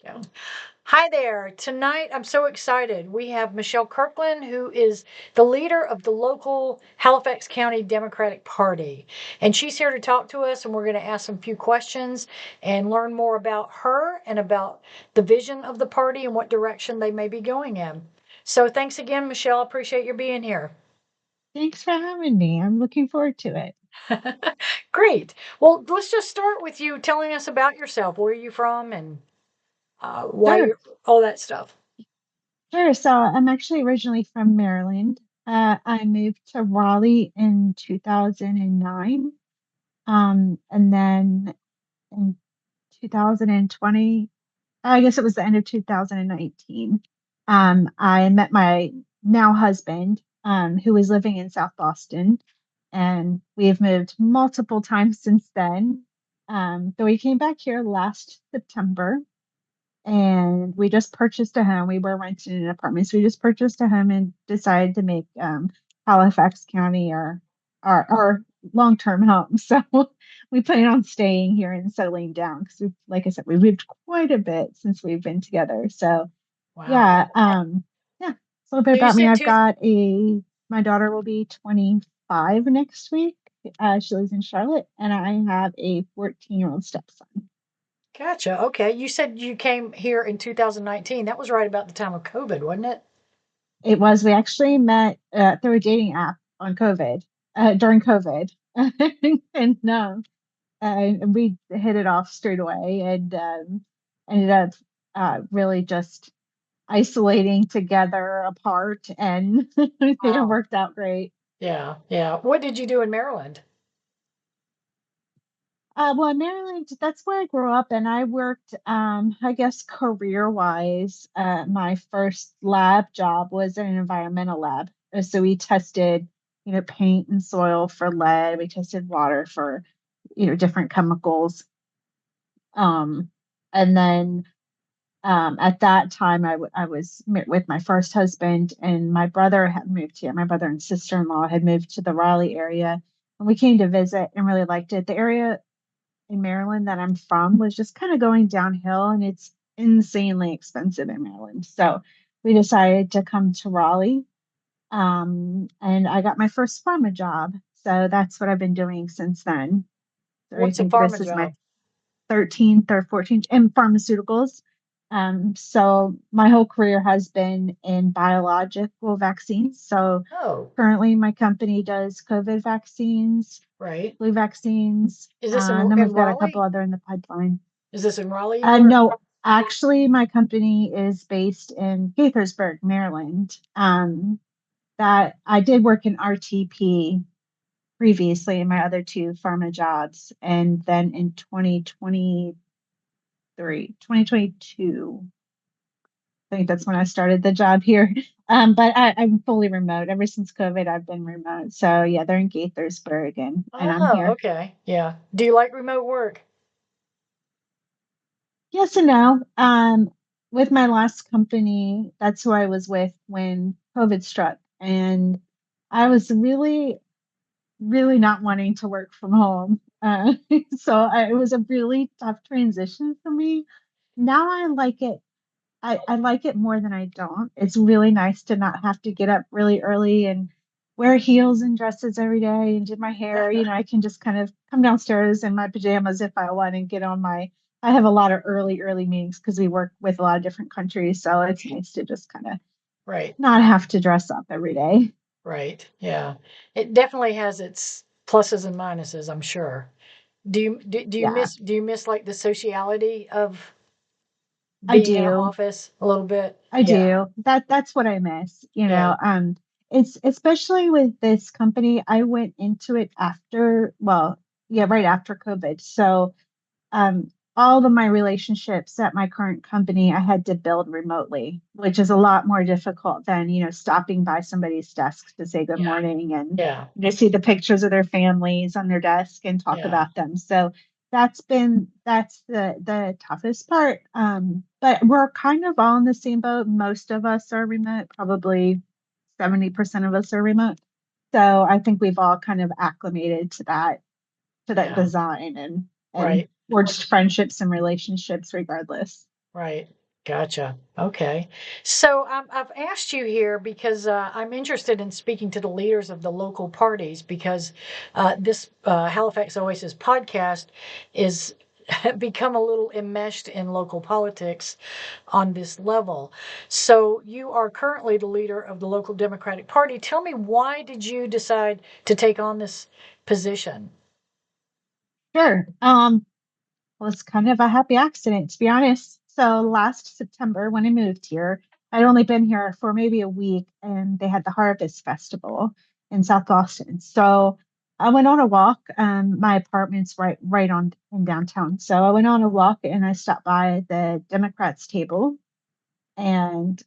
Yeah. Hi there. Tonight, I'm so excited. We have Michelle Kirkland, who is the leader of the local Halifax County Democratic Party. And she's here to talk to us, and we're going to ask some few questions and learn more about her and about the vision of the party and what direction they may be going in. So, thanks again, Michelle. I appreciate your being here. Thanks for having me. I'm looking forward to it. Great. Well, let's just start with you telling us about yourself. Where are you from and why Sure, you all that stuff. sure. So I'm actually originally from Maryland. I moved to Raleigh in 2009. And then in 2020, I guess it was the end of 2019, I met my now husband, who was living in South Boston. And we have moved multiple times since then. Though we came back here last September. And we just purchased a home. We were renting an apartment, so we just purchased a home and decided to make Halifax County our long term home. So we plan on staying here and settling down because, like I said, we moved quite a bit since we've been together. So Wow. yeah, yeah. It's a little bit So you about me. said I've two. got a My daughter will be 25 next week. She lives in Charlotte, and I have a 14-year-old stepson. Gotcha. Okay. You said you came here in 2019. That was right about the time of COVID, wasn't it? It was, we actually met through a dating app on COVID, during COVID. And we hit it off straight away and ended up really just isolating together apart, and it Wow. worked out great. Yeah. Yeah. What did you do in Maryland? Well, in Maryland, that's where I grew up, and I worked, I guess, career-wise. My first lab job was in an environmental lab. So we tested, paint and soil for lead. We tested water for, different chemicals. Um, and then at that time, I was with my first husband, and my brother had moved here. My brother and sister-in-law had moved to the Raleigh area, and we came to visit and really liked it. The area in Maryland that I'm from was just kind of going downhill, and it's insanely expensive in Maryland. So we decided to come to Raleigh. And I got my first pharma job. So that's what I've been doing since then. So I What's a think this pharma is my job? 13th or 14th in pharmaceuticals. So my whole career has been in biological vaccines. So Oh, currently my company does COVID vaccines, right. flu vaccines, Is this and then in we've got a couple Raleigh? other in the pipeline. Is this in Raleigh you work? No, actually, my company is based in Gaithersburg, Maryland. That I did work in RTP previously in my other two pharma jobs, and then in 2022, I think that's when I started the job here. But I'm fully remote. Ever since COVID, I've been remote. So yeah, they're in Gaithersburg, and I'm Oh, here. okay. Yeah. Do you like remote work? Yes and no. With my last company, that's who I was with when COVID struck. And I was really, really not wanting to work from home. It was a really tough transition for me. Now I like it. I like it more than I don't. It's really nice to not have to get up really early and wear heels and dresses every day and do my hair. I can just kind of come downstairs in my pajamas if I want and get on my. I have a lot of early meetings because we work with a lot of different countries. So it's nice to just kind of Right. not have to dress up every day. Right. Yeah. It definitely has its pluses and minuses, I'm sure. Yeah, Do you miss like the sociality of I being in an do. office a little bit? I Yeah. do. That's what I miss, Yeah. It's especially with this company, I went into it after, well, yeah, right after COVID. So all of my relationships at my current company I had to build remotely, which is a lot more difficult than, stopping by somebody's desk to say good Yeah. morning and Yeah. to see the pictures of their families on their desk and talk Yeah. about them. So that's the toughest part. But we're kind of all in the same boat. Most of us are remote, probably 70% of us are remote. So I think we've all kind of acclimated to that Yeah. design and Right. forged friendships and relationships regardless. Right. Gotcha. Okay. So I've asked you here because I'm interested in speaking to the leaders of the local parties because this Halifax Oasis podcast is become a little enmeshed in local politics on this level. So you are currently the leader of the local Democratic Party. Tell me, why did you decide to take on this position? Sure. Well, it's kind of a happy accident, to be honest. So last September, when I moved here, I'd only been here for maybe a week, and they had the Harvest Festival in South Boston. So I went on a walk. My apartment's right on in downtown. So I went on a walk and I stopped by the Democrats table, and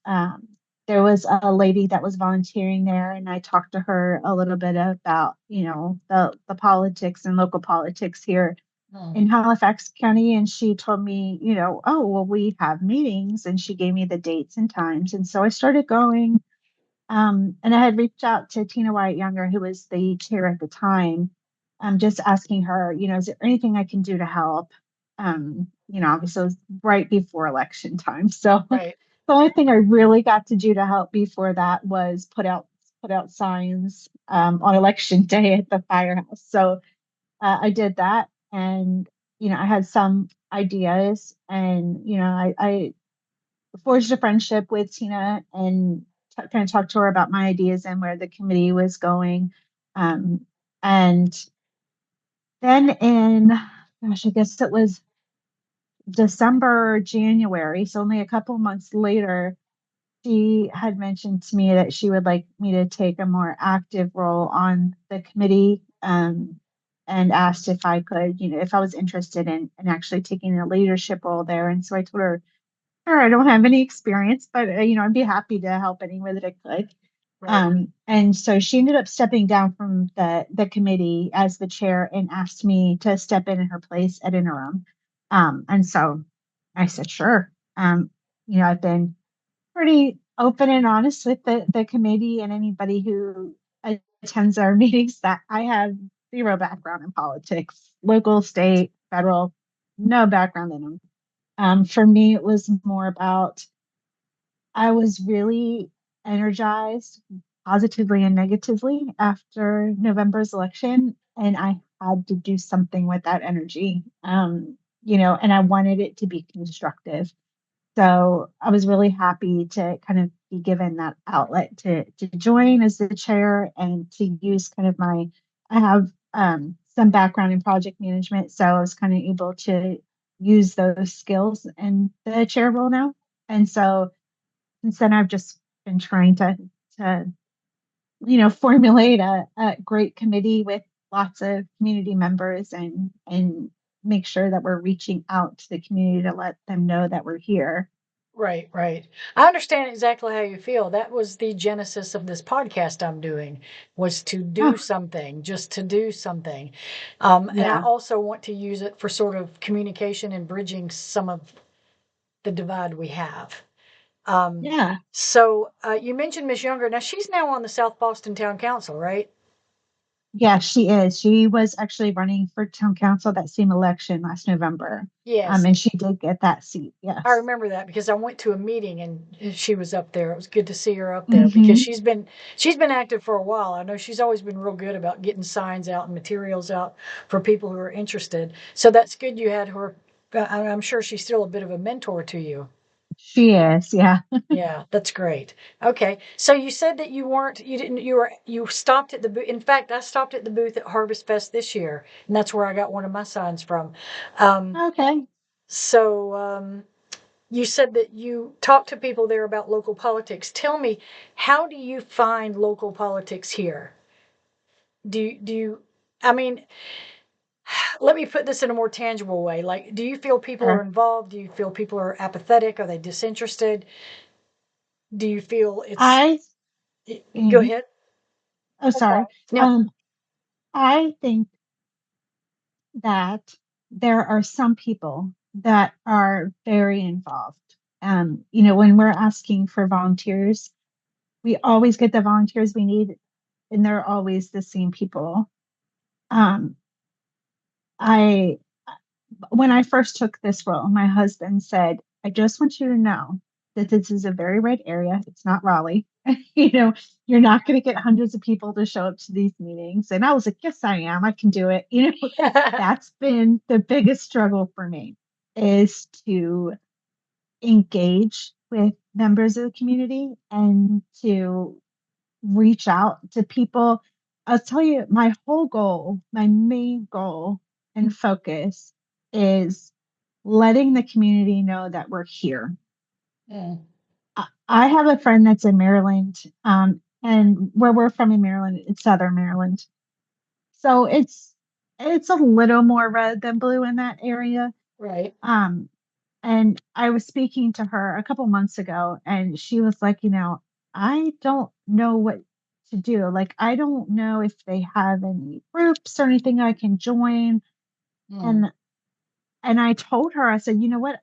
there was a lady that was volunteering there, and I talked to her a little bit about, the politics and local politics here Hmm. in Halifax County. And she told me, oh, well, we have meetings. And she gave me the dates and times. And so I started going. And I had reached out to Tina White Younger, who was the chair at the time, just asking her, is there anything I can do to help? Obviously it was right before election time. So the Right. only thing I really got to do to help before that was put out signs on election day at the firehouse. So I did that, and I had some ideas, and I forged a friendship with Tina and kind of talked to her about my ideas and where the committee was going. And then in, gosh, I guess it was December, January, so only a couple months later, she had mentioned to me that she would like me to take a more active role on the committee, and asked if I could, if I was interested in actually taking a leadership role there. And so I told her, sure, I don't have any experience, but I'd be happy to help any way that I could. Right. And so she ended up stepping down from the committee as the chair and asked me to step in her place at interim. And so I said, sure. I've been pretty open and honest with the committee and anybody who attends our meetings that I have zero background in politics, local, state, federal, no background in them. For me, it was more about I was really energized positively and negatively after November's election, and I had to do something with that energy. And I wanted it to be constructive. So I was really happy to kind of be given that outlet to join as the chair and to use kind of I have some background in project management, so I was kind of able to use those skills in the chair role now. And so since then, I've just been trying to formulate a great committee with lots of community members and make sure that we're reaching out to the community to let them know that we're here. Right, right. I understand exactly how you feel. That was the genesis of this podcast I'm doing, was to do Oh, something, just to do something. And I yeah. also want to use it for sort of communication and bridging some of the divide we have. Um, Yeah. so you mentioned Miss Younger. Now she's now on the South Boston Town Council, right? Yeah, she is. She was actually running for town council that same election last November. Yes. And she did get that seat. I Yes. remember that because I went to a meeting and she was up there. It was good to see her up there because Hmm. she's been active for a while. I know she's always been real good about getting signs out and materials out for people who are interested. So that's good you had her. I'm sure she's still a bit of a mentor to you. She is. Yeah. Yeah, that's great. Okay. So you said that you didn't, you stopped at the booth. In fact, I stopped at the booth at Harvest Fest this year, and that's where I got one of my signs from. Um, Okay. so you said that you talk to people there about local politics. Tell me, how do you find local politics here? Do you, I mean, let me put this in a more tangible way. Like, do you feel people are Sure. involved? Do you feel people are apathetic? Are they disinterested? Do you feel it's, I, go mhm. ahead. Oh, I'm sorry. sorry. No. Um, I think that there are some people that are very involved. When we're asking for volunteers, we always get the volunteers we need, and they're always the same people. Um, I, when I first took this role, my husband said, I just want you to know that this is a very red area. It's not Raleigh. You know, you're not going to get hundreds of people to show up to these meetings. And I was like, yes, I am. I can do it. You know, that's been the biggest struggle for me is to engage with members of the community and to reach out to people. I'll tell you, my whole goal, my main goal and focus is letting the community know that we're here. Mm, I have a friend that's in Maryland, and where we're from in Maryland, it's Southern Maryland. So it's a little more red than blue in that area. right. Um, and I was speaking to her a couple months ago, and she was like, I don't know what to do. Like, I don't know if they have any groups or anything I can join. Mm, And I told her, I said, you know what?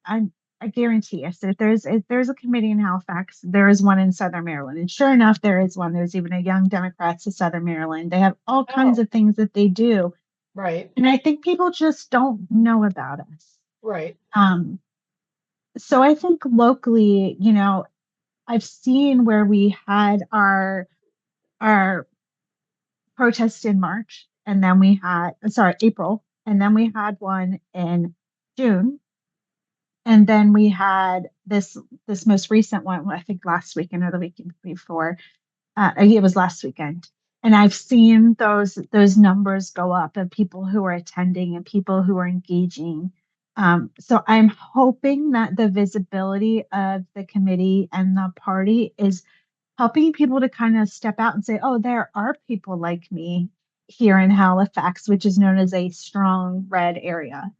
I guarantee. I said, if there's a committee in Halifax, there is one in Southern Maryland. And sure enough, there is one. There's even a Young Democrats of Southern Maryland. They have all kinds oh, of things that they do. right, And I think people just don't know about us. right. Um, so I think locally, I've seen where we had our protest in March, and then we had, sorry, April, and then we had one in June, and then we had this most recent one, I think last weekend or the weekend before. It was last weekend, and I've seen those numbers go up of people who are attending and people who are engaging. So I'm hoping that the visibility of the committee and the party is helping people to kind of step out and say, oh, there are people like me here in Halifax, which is known as a strong red area.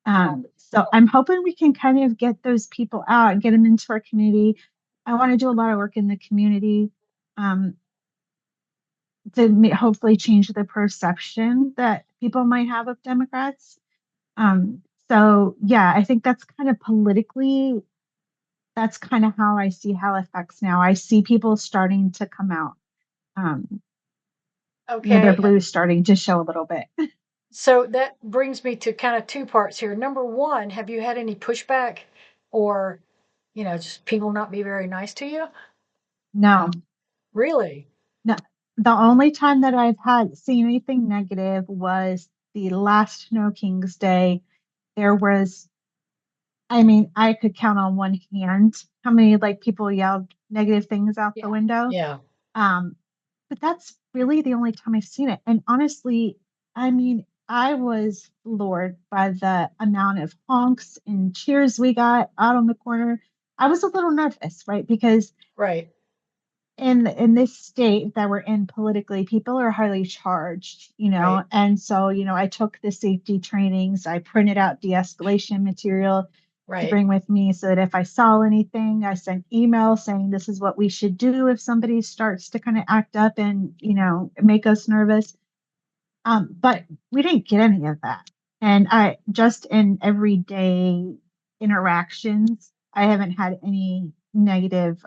So I'm hoping we can kind of get those people out and get them into our community. I want to do a lot of work in the community um, to hopefully change the perception that people might have of Democrats. Um, so yeah, I think that's kind of politically, that's kind of how I see Halifax now. I see people starting to come out. Um, their Okay. blue is starting to show a little bit. So that brings me to kind of two parts here. Number one, have you had any pushback or, just people not be very nice to you? No, Really? no. The only time that I've had seen anything negative was the last No King's Day. There was, I mean, I could count on one hand how many like people yelled negative things out the Yeah. window. Yeah. Um, but that's really the only time I've seen it. And honestly, I mean, I was floored by the amount of honks and cheers we got out on the corner. I was a little nervous, right? Because Right. in this state that we're in politically, people are highly charged, Right. and so, I took the safety trainings, I printed out de-escalation material to Right. bring with me so that if I saw anything, I sent emails saying this is what we should do if somebody starts to kind of act up and, make us nervous. But we didn't get any of that. And I just in everyday interactions, I haven't had any negative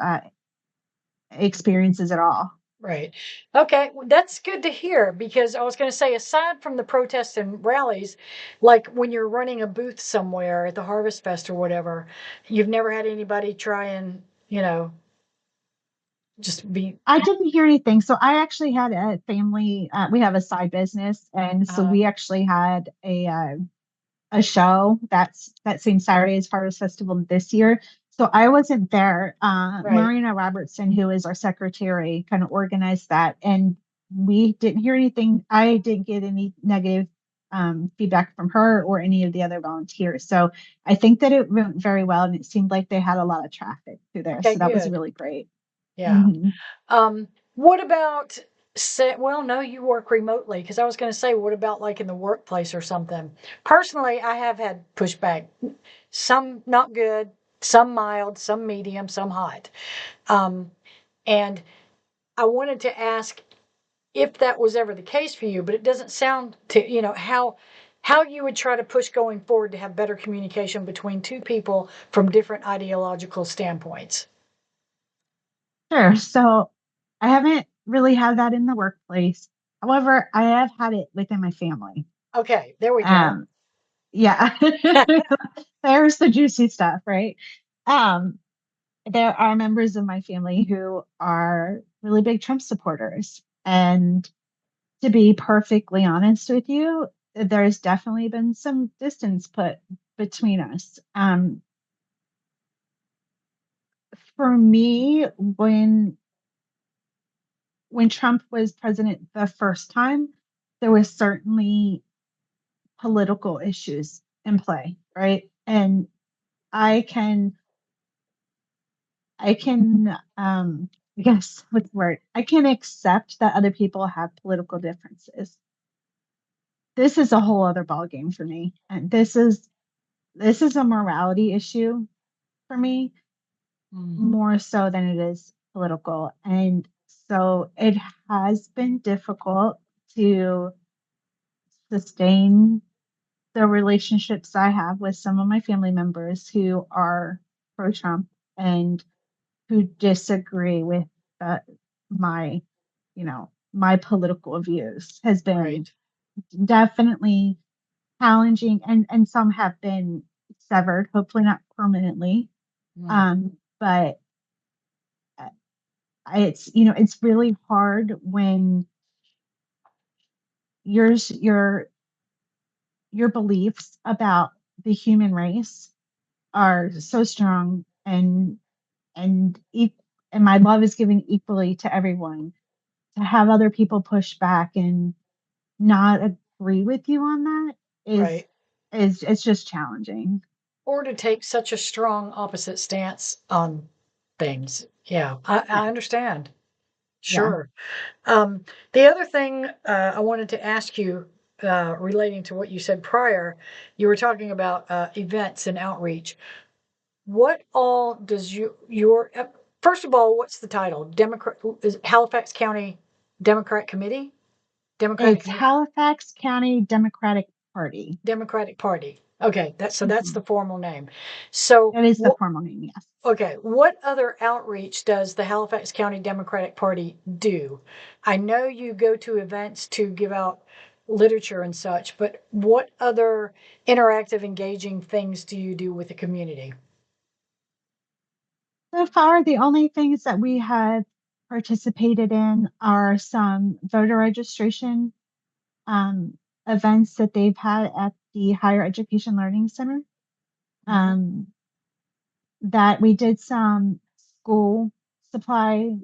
experiences at all. Right. Okay. Well, that's good to hear because I was going to say, aside from the protests and rallies, like when you're running a booth somewhere at the Harvest Fest or whatever, you've never had anybody try and, just be, I didn't hear anything. So I actually had a family. We have a side business, and so uh, we actually had a show that same Saturday as Harvest Festival this year. So I wasn't there. right. Marina Robertson, who is our secretary, kind of organized that, and we didn't hear anything. I didn't get any negative feedback from her or any of the other volunteers. So I think that it went very well, and it seemed like they had a lot of traffic through there. Okay, So that was good. really great. Yeah. Mhm. What about say, well, no, you work remotely because I was going to say, what about like in the workplace or something? Personally, I have had pushback, some not good, some mild, some medium, some hot. Um, and I wanted to ask if that was ever the case for you, but it doesn't sound to, how you would try to push going forward to have better communication between two people from different ideological standpoints. Sure. So I haven't really had that in the workplace. However, I have had it within my family. Okay, there we go. Um, yeah. There's the juicy stuff, right? Um, there are members of my family who are really big Trump supporters. And to be perfectly honest with you, there's definitely been some distance put between us. For me, when Trump was president the first time, there was certainly political issues in play, right? And I can I can I guess what's the word? I can accept that other people have political differences. This is a whole other ballgame for me. And this is a morality issue for me, Mm, more so than it is political. And so it has been difficult to sustain the relationships I have with some of my family members who are pro Trump and who disagree with uh, my, my political views has been right. definitely challenging, and some have been severed, hopefully not permanently. Mm, But it's really hard when your your beliefs about the human race are so strong, and my love is given equally to everyone. To have other people push back and not agree with you on that is right. it's just challenging. Or to take such a strong opposite stance on things. Yeah, Yeah, I understand. yeah. Sure. Um, the other thing I wanted to ask you, relating to what you said prior, you were talking about events and outreach. What all does your first of all, what's the title? Democrat is it Halifax County Democrat Committee? Democratic It's Committee? Halifax County Democratic Party. Democratic Party. Okay, that's Mhm. the formal name. So That is the what? formal name, yes. Okay, what other outreach does the Halifax County Democratic Party do? I know you go to events to give out literature and such, but what other interactive, engaging things do you do with the community? So far, the only things that we have participated in are some voter registration um, events that they've had at the Higher Education Learning Center. Mhm. Um, that we did some school supply,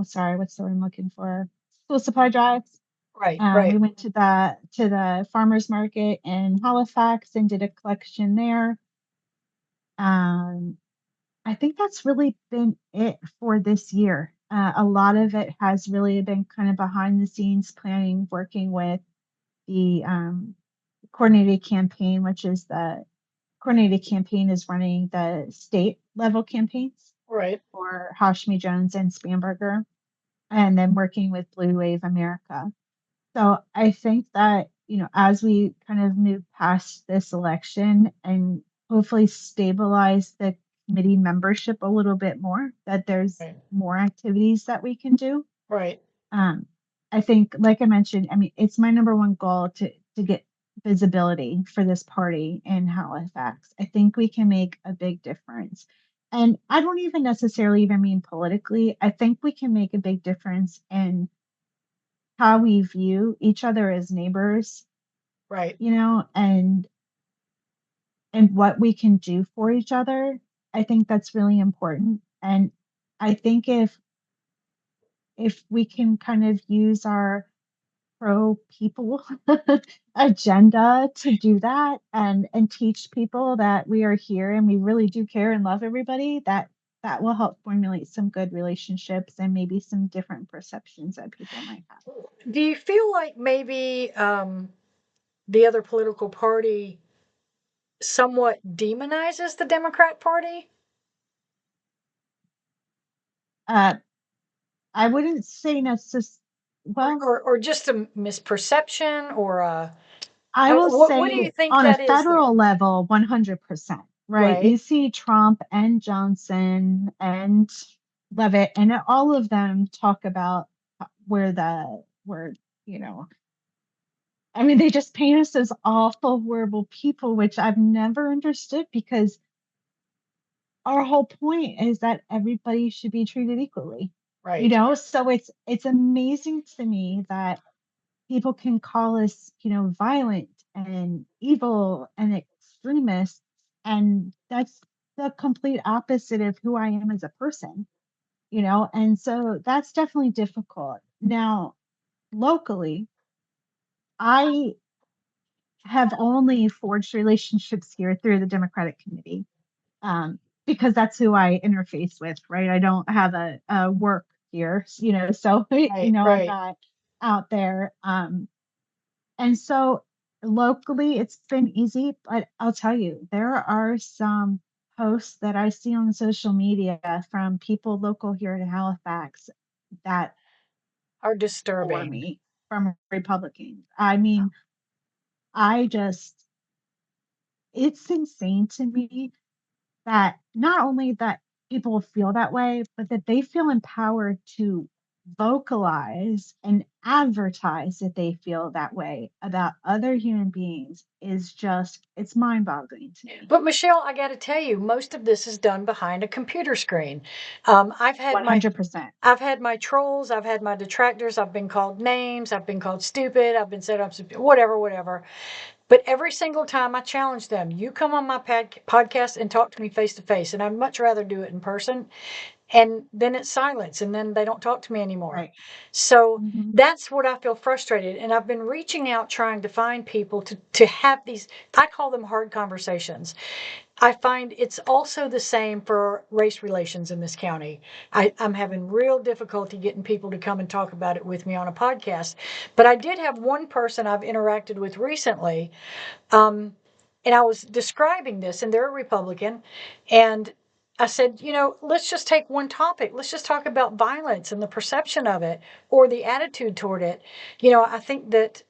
sorry, what's the word I'm looking for? School supply drives. Right, We right, went to the farmers market in Halifax and did a collection there. Um, I think that's really been it for this year. A lot of it has really been kind of behind the scenes planning, working with the coordinated campaign, which is the coordinated campaign is running the state level campaigns right, for Hashmi Jones and Spamberger, and then working with Blue Wave America. So I think that, as we kind of move past this election and hopefully stabilize the committee membership a little bit more, that there's right, more activities that we can do. right, Um, I think, like I mentioned, I mean, it's my number one goal to get visibility for this party in Halifax. I think we can make a big difference. And I don't even necessarily even mean politically. I think we can make a big difference in how we view each other as neighbors, right. and what we can do for each other. I think that's really important. And I think if we can kind of use our pro people agenda to do that and teach people that we are here and we really do care and love everybody, that will help formulate some good relationships and maybe some different perceptions that people might have. Do you feel like maybe the other political party somewhat demonizes the Democrat Party? uh I wouldn't say necessarily. Well, Or just a misperception or a I will what do you say think on a that is there? federal level, 100%, right? Right, You see Trump and Johnson and Levitt, and all of them talk about where, you know, I mean, they just paint us as awful, horrible people, which I've never understood because our whole point is that everybody should be treated equally. Right. So it's amazing to me that people can call us, violent and evil and extremists, and that's the complete opposite of who I am as a person. And so that's definitely difficult. Now, locally, I have only forged relationships here through the Democratic Committee, because that's who I interface with, right? I don't have a work here, so Right. I'm Right. not out there. And so locally, it's been easy, but I'll tell you, there are some posts that I see on social media from people local here in Halifax that Are bore disturbing. me, from Republicans. I mean, I just, it's insane to me that not only that people feel that way, but that they feel empowered to vocalize and advertise that they feel that way about other human beings is just, it's mind-boggling to me. But Michelle, I got to tell you, most of this is done behind a computer screen. I've had my 100%. I've had my trolls, I've had my detractors, I've been called names, I've been called stupid, I've been said I'm stupid, whatever, whatever. But every single time I challenge them, you come on my podcast and talk to me face to face, and I'd much rather do it in person. And then it's silence, and then they don't talk to me anymore. Right. So Hmm. that's what I feel frustrated. And I've been reaching out trying to find people to have these, I call them hard conversations. I find it's also the same for race relations in this county. I'm having real difficulty getting people to come and talk about it with me on a podcast. But I did have one person I've interacted with recently, um, and I was describing this, and they're a Republican, and I said, let's just take one topic. Let's just talk about violence and the perception of it or the attitude toward it. I think that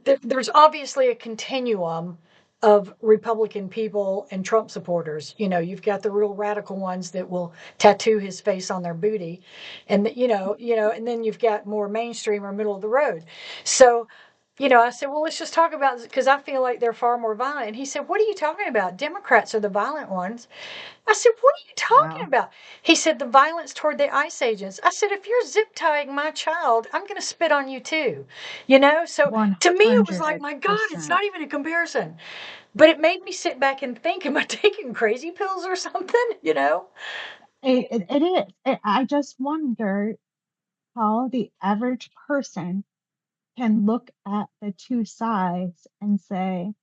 there's obviously a continuum of Republican people and Trump supporters. You've got the real radical ones that will tattoo his face on their booty, and and then you've got more mainstream or middle of the road. So, I said, well, let's just talk about, because I feel like they're far more violent. And he said, what are you talking about? Democrats are the violent ones. I said, what are you talking Wow. about? He said, the violence toward the ICE agents. I said, if you're zip tying my child, I'm going to spit on you too. So to me, it was like, my God, it's 100%. not even a comparison. But it made me sit back and think, am I taking crazy pills or something? It is. I just wonder how the average person can look at the two sides and say,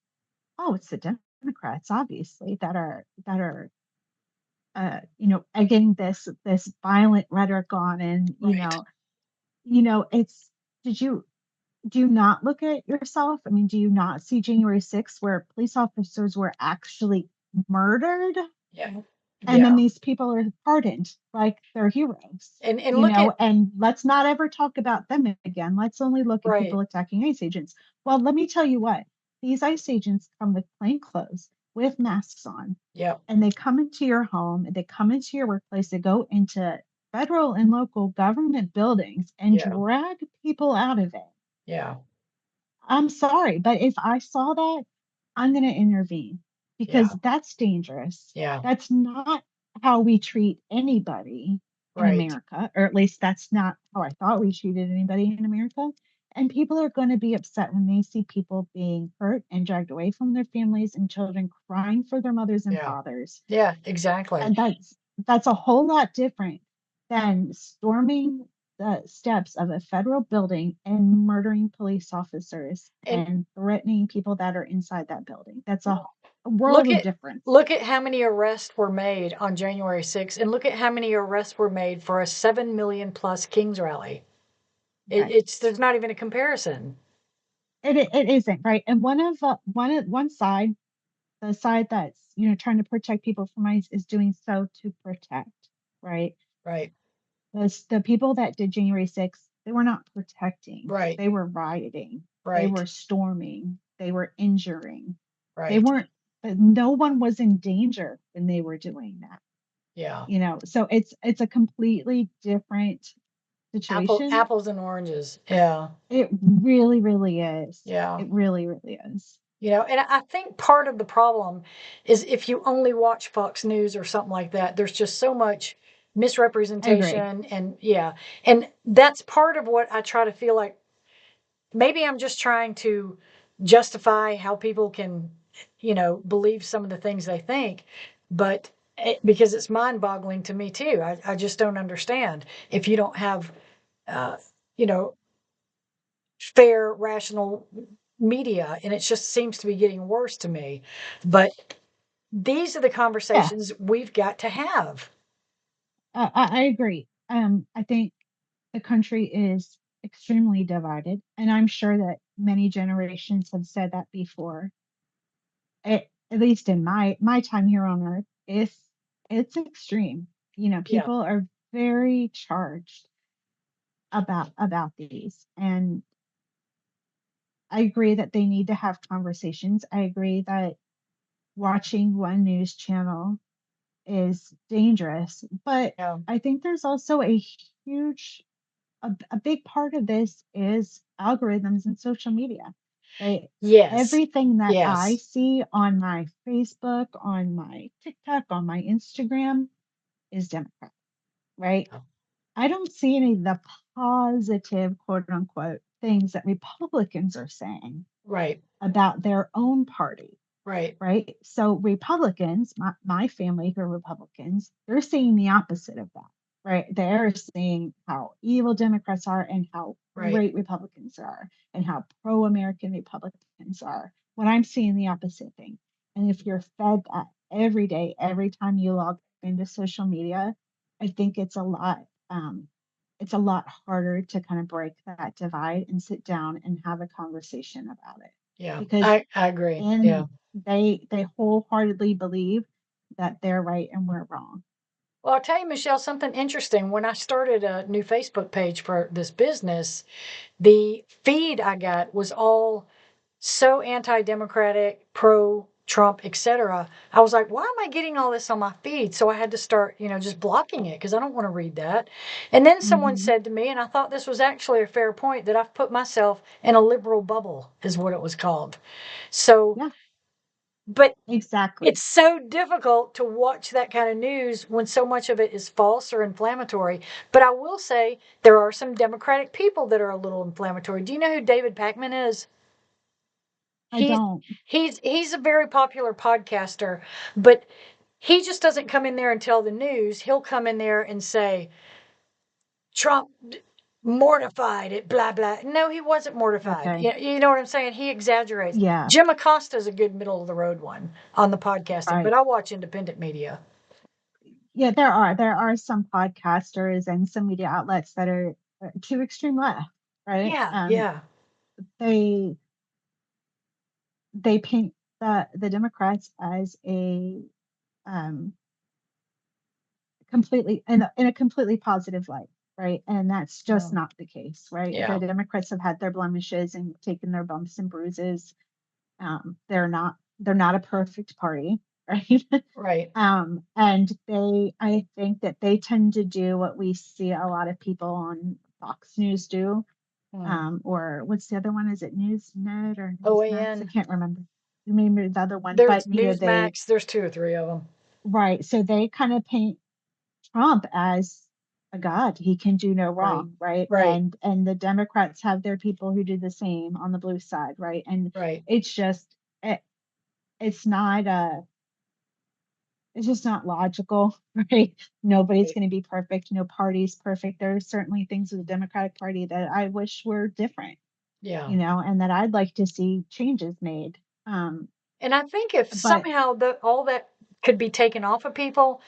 oh, it's the Democrats, obviously, that are egging this violent rhetoric on, and Right. it's, did you do you not look at yourself? I mean, do you not see January 6th where police officers were actually murdered? Yeah. And then Yeah. these people are pardoned like they're heroes, And look at, and let's not ever talk about them again. Let's only look at right. people attacking ICE agents. Well, let me tell you what, these ICE agents come with plain clothes, with masks on, Yeah. and they come into your home, they come into your workplace, they go into federal and local government buildings and Yeah. drag people out of it. Yeah. I'm sorry, but if I saw that, I'm going to intervene Yeah. because that's dangerous. Yeah. That's not how we treat anybody in Right. America, or at least that's not how I thought we treated anybody in America. And people are going to be upset when they see people being hurt and dragged away from their families and children crying for their mothers and Yeah. fathers. Yeah. Exactly. And that's a whole lot different than storming the steps of a federal building and murdering police officers And and threatening people that are inside that building. That's a world look of at difference. look at how many arrests were made on January 6th, and look at how many arrests were made for a 7 million plus Kings rally. Right. It's there's not even a comparison. It isn't right. And one side, the side that's trying to protect people from ICE, is doing so to protect. Right. Right. The people that did January 6th, they were not protecting. Right. They were rioting. They Right. were storming. They were injuring. They Right. weren't, no one was in danger when they were doing that. Yeah. So it's a completely different situation. Apples and oranges. Yeah. It really, really is. Yeah. It really, really is. And I think part of the problem is if you only watch Fox News or something like that, there's just so much I agree. misrepresentation and yeah. And that's part of what I try to feel like maybe I'm just trying to justify how people can, believe some of the things they think, but because it's mind boggling to me too. I just don't understand if you don't have, uh, you know, fair, rational media, and it just seems to be getting worse to me. But these are the Yeah, conversations we've got to have. I agree. I think the country is extremely divided, and I'm sure that many generations have said that before. At least in my time here on Earth, it's extreme. Yeah, People are very charged about these, and I agree that they need to have conversations. I agree that watching one news channel is dangerous, but yeah. I think there's also a huge a big part of this is algorithms and social media, right? Yes, Everything that I yes. see on my Facebook, on my TikTok, on my Instagram is Democrat, right? I don't see any of the positive, quote unquote, things that Republicans are saying Right, about their own party, right, right? So Republicans, my family who are Republicans, they're seeing the opposite of that, right? They're seeing how evil Democrats are and how right. great Republicans are and how pro-American Republicans are. When I'm seeing the opposite thing. And if you're fed that every day, every time you log into social media, I think it's a lot harder to kind of break that divide and sit down and have a conversation about it Yeah, because I agree. Yeah. and they wholeheartedly believe that they're right and we're wrong. Well, I'll tell you, Michelle, something interesting. When I started a new Facebook page for this business, the feed I got was all so anti-democratic, pro-Trump, etc. I was like, why am I getting all this on my feed? So I had to start, just blocking it because I don't want to read that. And then someone Hmm. said to me, and I thought this was actually a fair point, that I've put myself in a liberal bubble, is what it was called. So, Yeah, but exactly. it's so difficult to watch that kind of news when so much of it is false or inflammatory. But I will say there are some Democratic people that are a little inflammatory. Do you know who David Pakman is? I He's don't. he's a very popular podcaster, but he just doesn't come in there and tell the news. He'll come in there and say Trump mortified it, blah blah. No, he wasn't mortified. Okay. You know what I'm saying? He exaggerates. Yeah, Jim Acosta's a good middle of the road one on the podcasting, but right. I watch independent media. Yeah, there are some podcasters and some media outlets that are too extreme left, right? Yeah, yeah. They they paint the Democrats as a um completely in a completely positive light, right? And that's just Mm, not the case, right? The yeah, Democrats have had their blemishes and taken their bumps and bruises. They're not a perfect party, right? right. And I think that they tend to do what we see a lot of people on Fox News do. Mm. Or what's the other one? Is it Newsnet or Newsmax? I OAN. can't remember. Maybe the other one, There's but Newsmax. There's two or three of them. right. So they kind of paint Trump as a god. He can do no Right, wrong, right? right, And the Democrats have their people who do the same on the blue side, right? And right, it's just it, it's not it's just not logical, right? Nobody's right. going to be perfect. No party's perfect. There are certainly things with the Democratic Party that I wish were different, Yeah. and that I'd like to see changes made. Um, And I think if but somehow all that could be taken off of people,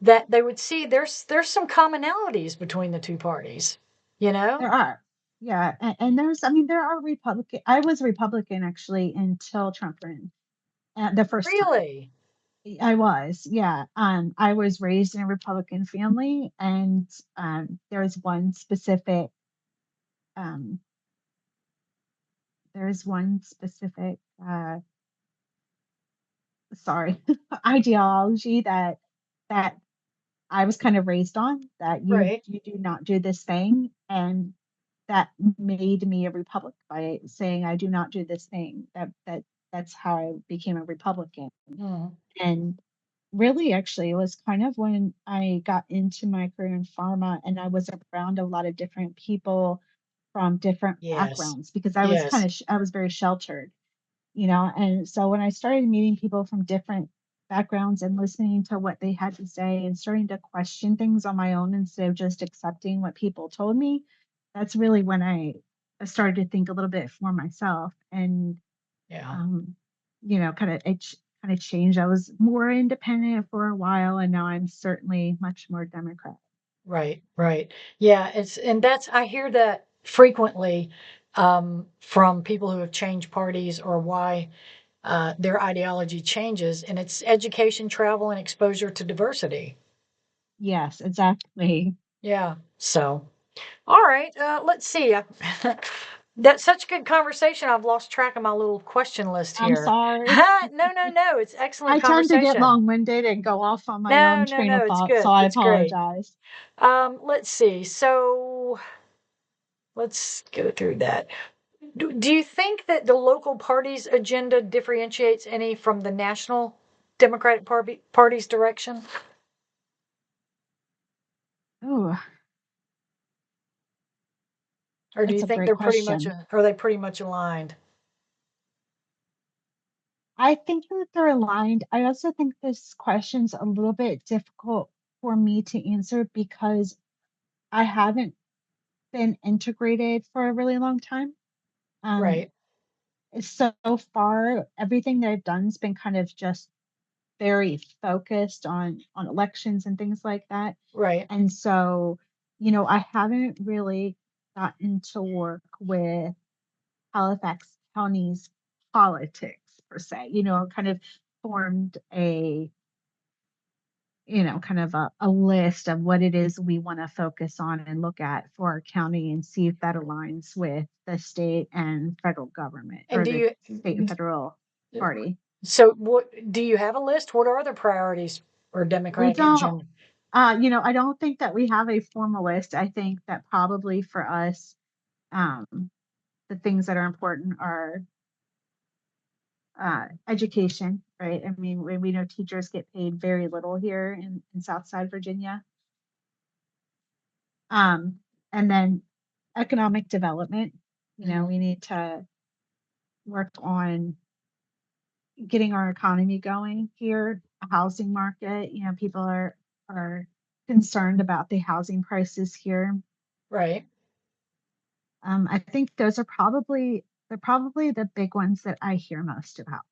that they would see there's some commonalities between the two parties. You know? there are, yeah, and I mean, there are Republican. I was a Republican actually until Trump ran the first time. Really? I was, yeah. I was raised in a Republican family, and there was one specific, um, there is one specific, sorry, ideology that I was kind of raised on, that Right. you do not do this thing, and that made me a Republican by saying I do not do this thing. That's how I became a Republican. Mm. And really, actually, it was kind of when I got into my career in pharma and I was around a lot of different people from different Yes. backgrounds, because I was Yes. I was very sheltered, you know. And so when I started meeting people from different backgrounds and listening to what they had to say and starting to question things on my own instead of just accepting what people told me, that's really when I started to think a little bit for myself. And Yeah. um, you know, kind of changed. I was more independent for a while, and now I'm certainly much more Democrat. Right, right. Yeah, and that's I hear that frequently from people who have changed parties or why their ideology changes, and it's education, travel, and exposure to diversity. Yes, exactly. Yeah. So, all right. Let's see. That's such good conversation. I've lost track of my little question list I'm here. sorry. No, no, no. It's excellent I tend to get conversation. long-winded and go off on my No, own no, train no. of It's thought, so good. I It's great. apologize. Let's see. So let's go through that. Do you think that the local party's agenda differentiates any from the national Democratic Party's direction? Oh, Or do you that's a think great they're pretty much, question. are they pretty much aligned? I think that they're aligned. I also think this question's a little bit difficult for me to answer because I haven't been integrated for a really long time. Um, Right, so far, everything that I've done's been kind of just very focused on elections and things like that. right. And so, you know, I haven't really gotten to work with Halifax County's politics per se, you know, kind of formed a, you know, kind of a list of what it is we want to focus on and look at for our county and see if that aligns with the state and federal government, And or do the you, state and federal party. so what, do you have a list? What are the priorities or We Democratic don't, agenda? you know, I don't think that we have a formal list. I think that probably for us, um, the things that are important are education, right? I mean, we know teachers get paid very little here in Southside Virginia. Um, and then economic development. You know, Mhm. we need to work on getting our economy going here, housing market. You know, people are concerned about the housing prices here. Right. I think those are probably they're probably the big ones that I hear most about.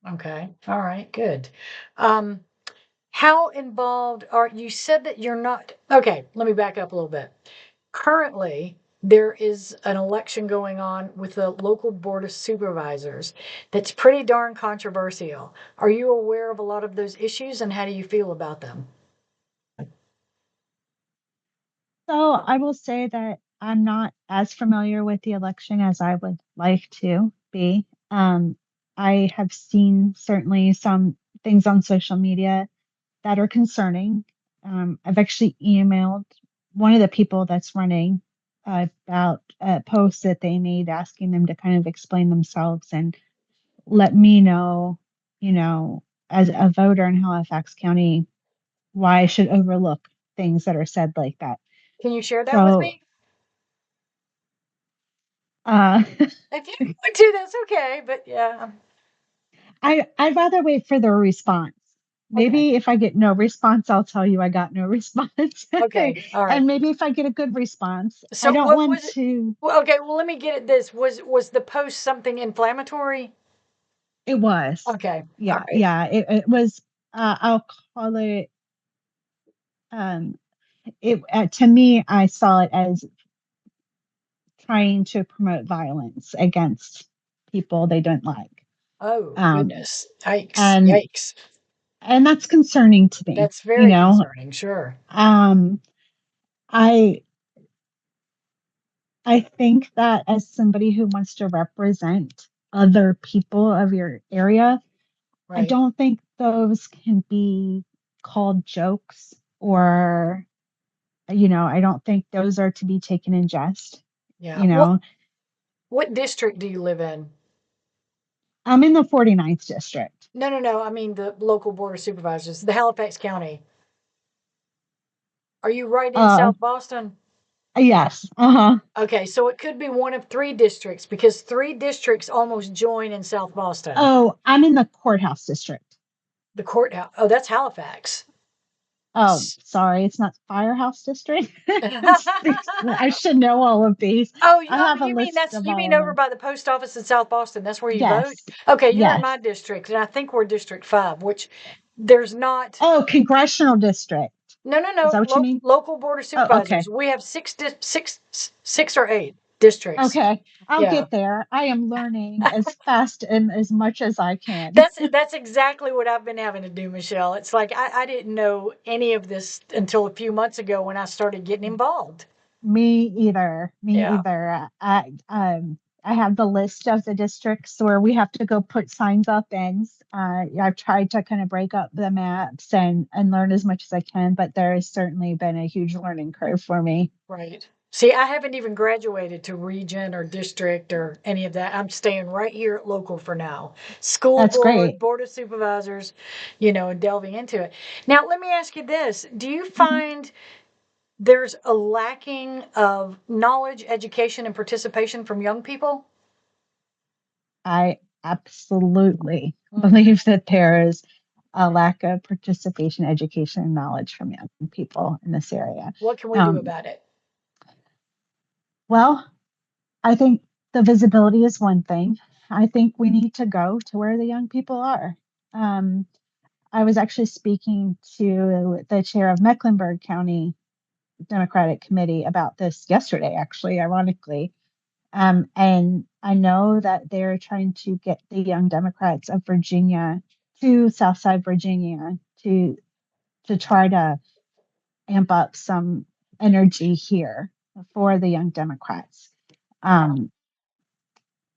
Okay. All right. Good. Um, how involved are you said that you're not okay, let me back up a little bit. Currently, there is an election going on with the local board of supervisors that's pretty darn controversial. Are you aware of a lot of those issues and how do you feel about them? So I will say that I'm not as familiar with the election as I would like to be. I have seen certainly some things on social media that are concerning. I've actually emailed one of the people that's running about a post that they made asking them to kind of explain themselves and let me know, you know, as a voter in Halifax County, why I should overlook things that are said like that. Can you share that with So me? uh, If you don't want to, that's okay. But yeah. I'd rather wait for their response. Okay. Maybe if I get no response, I'll tell you I got no response. Okay. All right. And maybe if I get a good response, I So don't what want was it? to. Well, okay, well let me get at this. Was the post something inflammatory? It was, Okay. All yeah, right. yeah. It was. I'll call it. Um, it to me, I saw it as trying to promote violence against people they don't like. Oh, Um, goodness. Yikes. and Yikes. and that's concerning to me. That's You very know, concerning. Sure. um, I I think that as somebody who wants to represent other people of your area, I Right. don't think those can be called jokes or, I don't think those are to be taken in jest. Yeah. You What know, what district do you live in? I'm in the 49th district. No, no, no. I mean the local board of supervisors, the Halifax County. Are you right in Uh, South Boston? yes. Uh-huh. Okay, so it could be one of three districts because three districts almost join in South Boston. Oh, I'm in the courthouse district. The courthouse. Oh, that's Halifax. Oh, sorry, it's not firehouse district. I should know all of these. Oh, I I have mean, a list of you all mean of over them. by the post office in South Boston? That's where you vote. Yes. Okay, you're in Yes. my district, and I think we're District 5, which there's not. Oh, congressional district. No, no, Is that no. what you mean? Local board of Oh, supervisors. okay. We have six or eight districts. Okay. I'll Yeah, get there. I am learning as fast and as much as I can. that's exactly what I've been having to do, Michelle. It's like I didn't know any of this until a few months ago when I started getting involved. Me either. Me Yeah, either. I have the list of the districts where we have to go put signs up in. I've tried to kind of break up the maps and learn as much as I can, but there has certainly been a huge learning curve for me. right. See, I haven't even graduated to region or district or any of that. I'm staying right here at local for now. School That's board, great. board of supervisors, and delving into it. Now, let me ask you this. Do you Mhm. find there's a lacking of knowledge, education, and participation from young people? I absolutely Mm. believe that there is a lack of participation, education, and knowledge from young people in this area. What can we do Um, about it? well, I think the visibility is one thing. I think we need to go to where the young people are. Um, I was actually speaking to the chair of Mecklenburg County Democratic Committee about this yesterday, actually, ironically. And I know that they're trying to get the young Democrats of Virginia to Southside Virginia to try to amp up some energy here for the young Democrats. Um,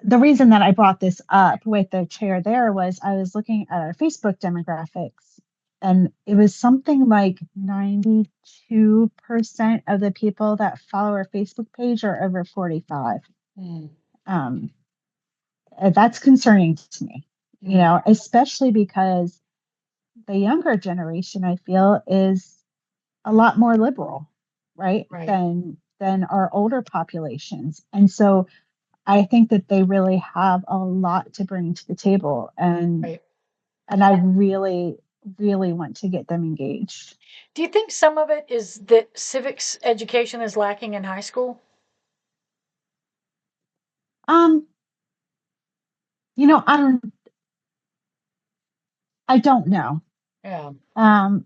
the reason that I brought this up with the chair there was I was looking at our Facebook demographics, and it was something like 92% of the people that follow our Facebook page are over 45. Mm, Um, that's concerning to me, mm, especially because the younger generation, I feel, is a lot more liberal, right, right, than our older populations. And so I think that they really have a lot to bring to the table, right. and I really, really want to get them engaged. Do you think some of it is that civics education is lacking in high school? Um, I don't know. Yeah,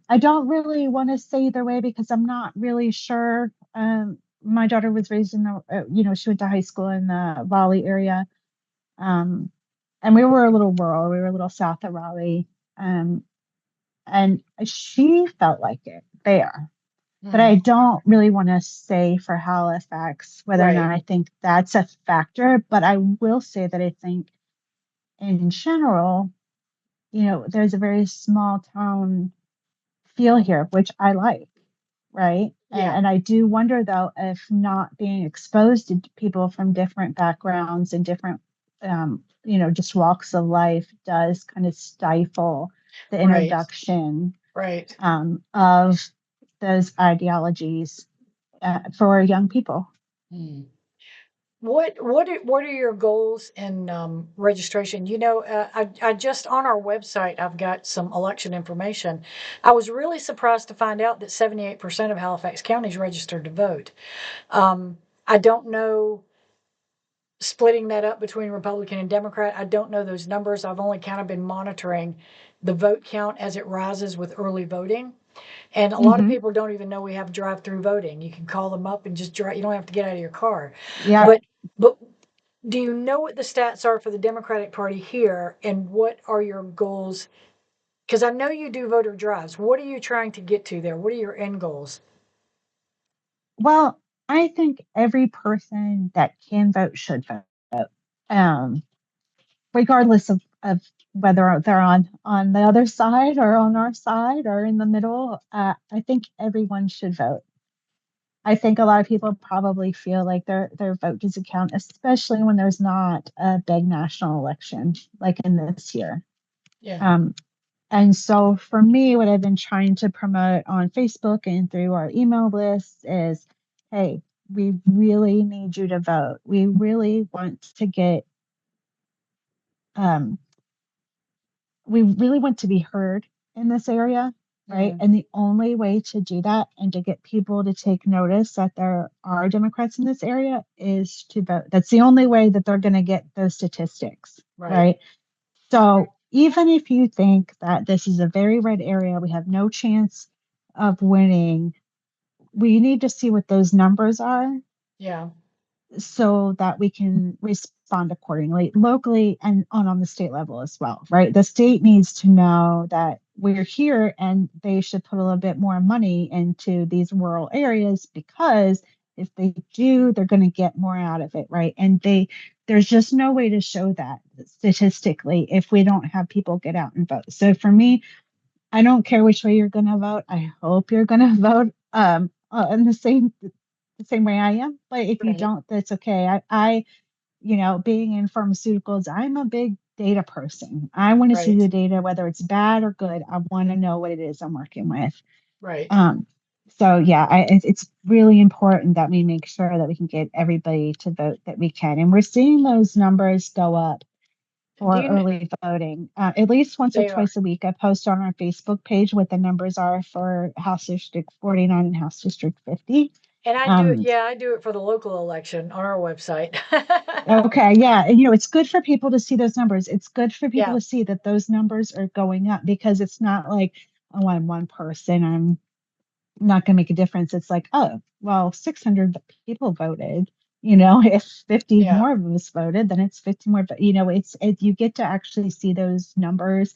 I don't really want to say either way because I'm not really sure. My daughter was raised in she went to high school in the Raleigh area. Um, and we were a little rural. We were a little south of Raleigh. Um, and she felt like it there. But I mm, don't really want to say for Halifax whether or right, not I think that's a factor. But I will say that I think in general, there's a very small town feel here, which I like, right? And, yeah, and I do wonder though if not being exposed to people from different backgrounds and different, just walks of life does kind of stifle the right, introduction right. of those ideologies for young people. Mm. What are your goals in registration? I just on our website I've got some election information. I was really surprised to find out that 78% of Halifax County is registered to vote. I don't know splitting that up between Republican and Democrat. I don't know those numbers. I've only kind of been monitoring the vote count as it rises with early voting. And a lot of Hmm. people don't even know we have drive-through voting. You can call them up and just drive. You don't have to get out of your car. Yeah. But but do you know what the stats are for the Democratic Party here, and what are your goals? Because I know you do voter drives. What are you trying to get to there? What are your end goals? Well, I think every person that can vote should vote, um, regardless of of whether they're on the other side or on our side or in the middle. I think everyone should vote. I think a lot of people probably feel like their vote doesn't count, especially when there's not a big national election like in this year. Yeah. Um, and so for me, what I've been trying to promote on Facebook and through our email list is, hey, we really need you to vote. We really want to get um, we really want to be heard in this area, right? Mm, And the only way to do that and to get people to take notice that there are Democrats in this area is to vote. That's the only way that they're going to get those statistics, right. right? So even if you think that this is a very red area, we have no chance of winning, we need to see what those numbers are Yeah. so that we can respond accordingly locally and on the state level as well, right? The state needs to know that we're here and they should put a little bit more money into these rural areas because if they do, they're going to get more out of it, right? And there's just no way to show that statistically if we don't have people get out and vote. So for me, I don't care which way you're going to vote. I hope you're going to vote in the same way I am. But if you Right. don't, that's okay. Being in pharmaceuticals, I'm a big data person. I want to see Right. the data, whether it's bad or good. I want to know what it is I'm working with. Right. Um, so yeah, it's really important that we make sure that we can get everybody to vote that we can, and we're seeing those numbers go up Do for you kn- early voting. At least once or they are. twice a week, I post on our Facebook page what the numbers are for House District 49 and House District 50. And I do it, Um, yeah, I do it for the local election on our website. okay, yeah, and it's good for people to see those numbers. It's good for people Yeah. to see that those numbers are going up because it's not like, oh, I'm one person, I'm not going to make a difference. It's like, oh, well, 600 people voted. If 50 Yeah. more of us voted, then it's 50 more. But you get to actually see those numbers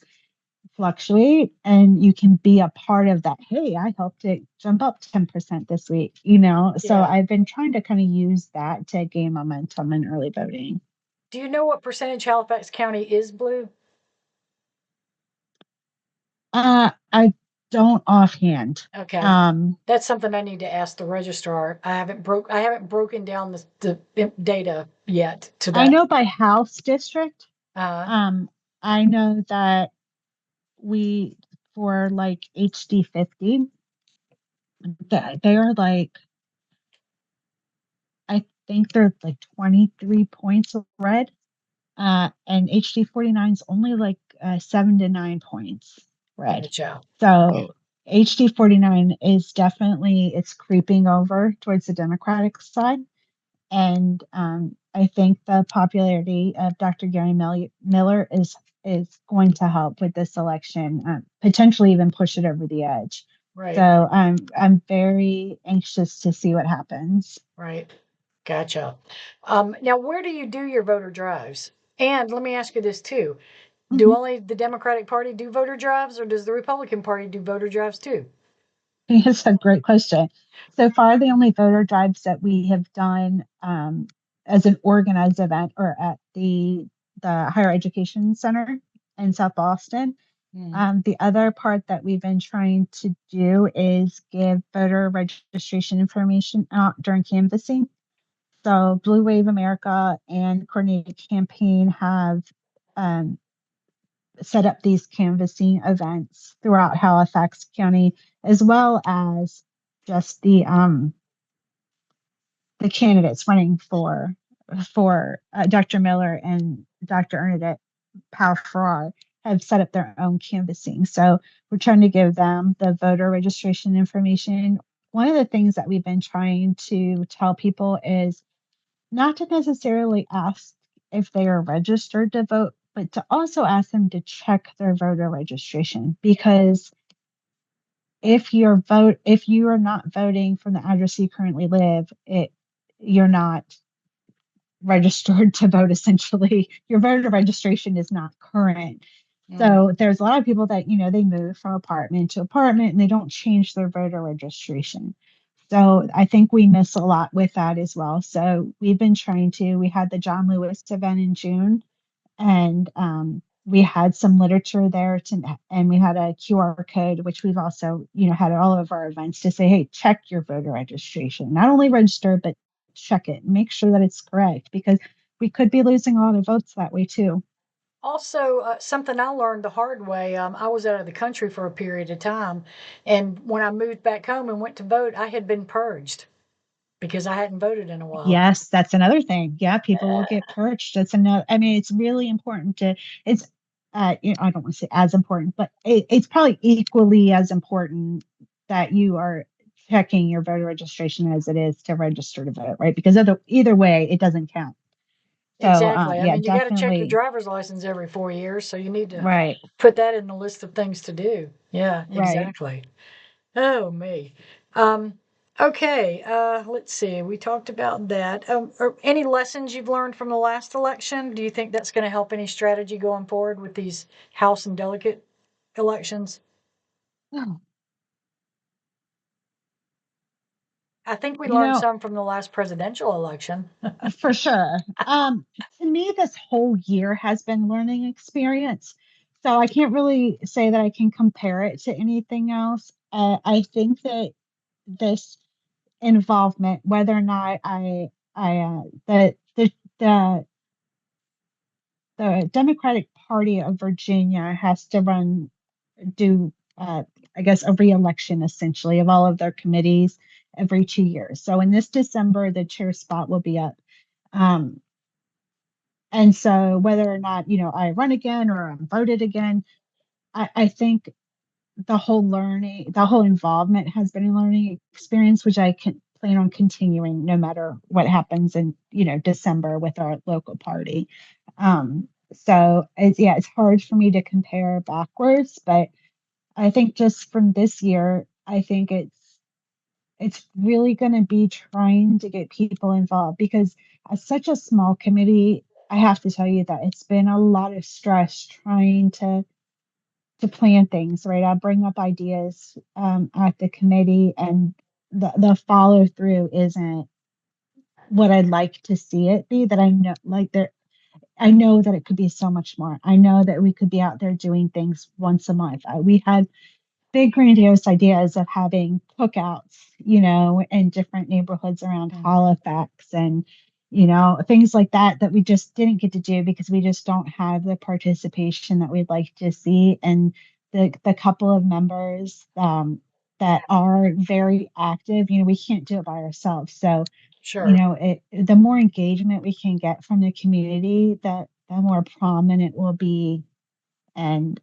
fluctuate and you can be a part of that. Hey, I helped it jump up 10% this week. So Yeah. I've been trying to kind of use that to gain momentum in early voting. Do you know what percentage Halifax County is blue? I don't offhand. Okay. Um, That's something I need to ask the registrar. I haven't broken down the data yet to I that. know by house district. Uh, Um, I know that we for like HD 50, they are like, I think they're like 23 points red. And HD 49 is only like 7 to 9 points red. gotcha. So HD 49 is definitely it's creeping over towards the Democratic side. And I think the popularity of Dr. Gary Miller is going to help with this election, potentially even push it over the edge. Right. So I'm very anxious to see what happens. Right. Gotcha. Now, where do you do your voter drives? And let me ask you this too. Do Mhm. only the Democratic Party do voter drives, or does the Republican Party do voter drives too? It's a great question. So far, the only voter drives that we have done as an organized event are at the Higher Education Center in South Boston. Mm, The other part that we've been trying to do is give voter registration information out during canvassing. So Blue Wave America and Coordinated Campaign have um, set up these canvassing events throughout Halifax County, as well as just the candidates running for Dr. Miller and Dr. Ernadette Powell Farrar have set up their own canvassing. So we're trying to give them the voter registration information. One of the things that we've been trying to tell people is not to necessarily ask if they are registered to vote, but to also ask them to check their voter registration because if you are not voting from the address you currently live, you're not registered to vote essentially. Your voter registration is not current. mm. So there's a lot of people that, they move from apartment to apartment and they don't change their voter registration. So I think we miss a lot with that as well. So we had the John Lewis event in June and we had some literature there and we had a QR code, which we've also, had at all of our events to say, hey, check your voter registration. Not only register, but check it. Make sure that it's correct because we could be losing a lot of votes that way too. Also, something I learned the hard way. I was out of the country for a period of time, and when I moved back home and went to vote, I had been purged because I hadn't voted in a while. Yes, that's another thing. Yeah, people will Uh, get perched. That's another, I mean, it's really important to, it's, I don't want to say as important, but it's probably equally as important that you are checking your voter registration as it is to register to vote, right? Because either way, it doesn't count. So, exactly. I yeah, mean, you got to check your definitely. driver's license every 4 years, so you need to Right, put that in the list of things to do. Yeah, right. exactly. Oh, me. Um, okay, let's see. We talked about that. Any lessons you've learned from the last election? Do you think that's going to help any strategy going forward with these House and delegate elections? Oh, I think we You learned know, some from the last presidential election. for sure. To me, this whole year has been learning experience. So I can't really say that I can compare it to anything else. I think that this involvement, whether or not the the Democratic Party of Virginia has to do, I guess, a reelection essentially of all of their committees every 2 years. So in this December, the chair spot will be up. Um, And so whether or not, I run again or I'm voted again, I think the whole involvement has been a learning experience, which I can plan on continuing no matter what happens in, December with our local party. So it's hard for me to compare backwards, but I think just from this year, I think it's really going to be trying to get people involved because as such a small committee, I have to tell you that it's been a lot of stress trying to plan things, right? I bring up ideas at the committee and the follow through isn't what I'd like to see it be. That I know, like there, I know that it could be so much more. I know that we could be out there doing things once a month. We had big grandiose ideas of having cookouts, in different neighborhoods around Mhm. Halifax and, things like that that we just didn't get to do because we just don't have the participation that we'd like to see. And the couple of members that are very active, we can't do it by ourselves. So, Sure. the more engagement we can get from the community, the more prominent will be and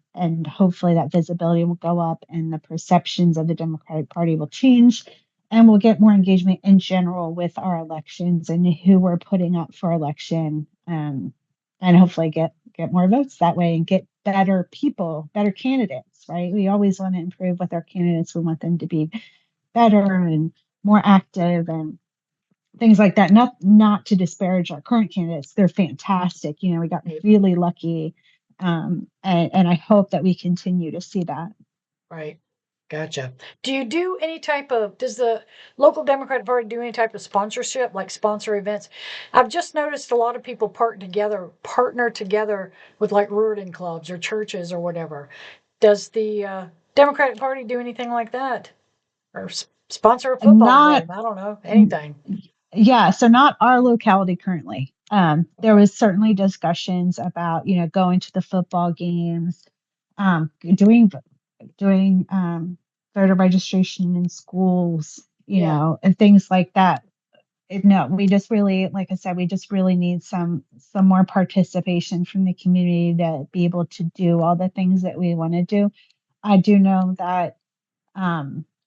hopefully that visibility will go up and the perceptions of the Democratic Party will change and we'll get more engagement in general with our elections and who we're putting up for election and hopefully get more votes that way and get better people, better candidates, right? We always want to improve with our candidates. We want them to be better and more active and things like that. Not to disparage our current candidates; they're fantastic. We got Right. really lucky, and I hope that we continue to see that. Right. Gotcha. Do you do any type of, does the local Democratic Party do any type of sponsorship, like sponsor events? I've just noticed a lot of people partner together with like Ruridan clubs or churches or whatever. Does the Democratic Party do anything like that? Or sponsor a football Not, game? I don't know. Anything. yeah, so not our locality currently. There was certainly discussions about going to the football games, doing voter registration in schools, Yeah. and things like that. No, we just really, like I said, we just really need some more participation from the community to be able to do all the things that we want to do. I do know that